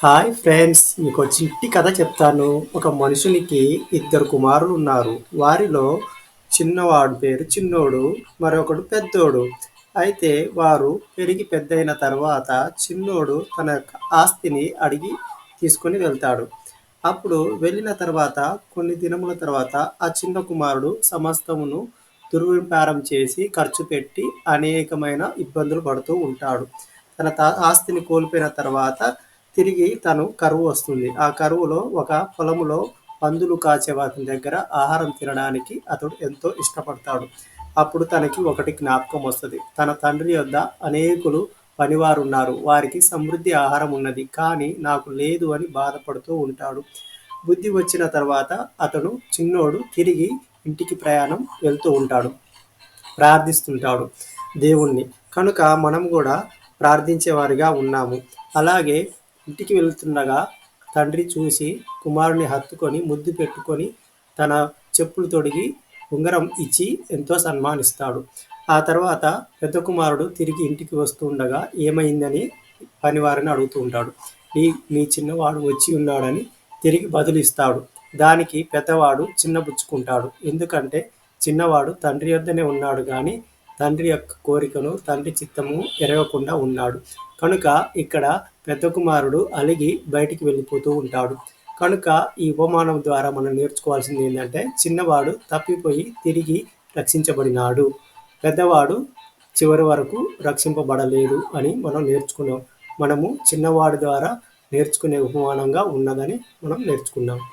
Hi friends! మీకో చిట్టి కథ చెప్తాను. ఒక మనుషునికి ఇద్దరు కుమారులు ఉన్నారు. వారిలో చిన్నవాడు పేరు చిన్నోడు, మరొకడు పెద్దోడు. అయితే వారు పెరిగి పెద్దయిన తర్వాత చిన్నోడు తన యొక్క ఆస్తిని అడిగి తీసుకొని వెళ్తాడు. అప్పుడు వెళ్ళిన తర్వాత కొన్ని దినముల తర్వాత ఆ చిన్న కుమారుడు సమస్తమును దుర్విపారం చేసి ఖర్చు పెట్టి అనేకమైన ఇబ్బందులు పడుతూ ఉంటాడు. తన ఆస్తిని కోల్పోయిన తర్వాత తిరిగి తను కరువు వస్తుంది. ఆ కరువులో ఒక పొలములో పందులు కాచే వాటి దగ్గర ఆహారం తినడానికి అతడు ఎంతో ఇష్టపడతాడు. అప్పుడు తనకి ఒకటి జ్ఞాపకం వస్తది. తన తండ్రి యొద్ద అనేకులు పనివారున్నారు. వారికి సమృద్ధి ఆహారం ఉన్నది. కానీ నాకు లేదు అని బాధపడుతూ ఉంటాడు. బుద్ధి వచ్చిన తర్వాత అతడు చిన్నోడు తిరిగి ఇంటికి ప్రయాణం వెళ్తూ ఉంటాడు. ప్రార్థిస్తుంటాడు దేవుణ్ణి. కనుక మనం కూడా ప్రార్థించేవారిగా ఉన్నాము. అలాగే ఇంటికి వెళ్తుండగా తండ్రి చూసి కుమారుని హత్తుకొని ముద్దు పెట్టుకొని తన చెప్పులు తొడిగి ఉంగరం ఇచ్చి ఎంతో సన్మానిస్తాడు. ఆ తర్వాత పెద్ద కుమారుడు తిరిగి ఇంటికి వస్తూ ఉండగా ఏమైందని పనివారిని అడుగుతూ ఉంటాడు. మీ చిన్నవాడు వచ్చి ఉన్నాడని తిరిగి బదులిస్తాడు. దానికి పెద్దవాడు చిన్నబుచ్చుకుంటాడు. ఎందుకంటే చిన్నవాడు తండ్రి యొద్దనే ఉన్నాడు గాని తండ్రి యొక్క కోరికను, తండ్రి చిత్తము ఎరగకుండా ఉన్నాడు. కనుక ఇక్కడ పెద్ద కుమారుడు అలిగి బయటికి వెళ్ళిపోతూ ఉంటాడు. కనుక ఈ ఉపమానం ద్వారా మనం నేర్చుకోవాల్సింది ఏంటంటే చిన్నవాడు తప్పిపోయి తిరిగి రక్షించబడినాడు. పెద్దవాడు చివరి వరకు రక్షింపబడలేదు అని మనం నేర్చుకున్నాం. మనము చిన్నవాడి ద్వారా నేర్చుకునే ఉపమానంగా ఉన్నదని మనం నేర్చుకున్నాం.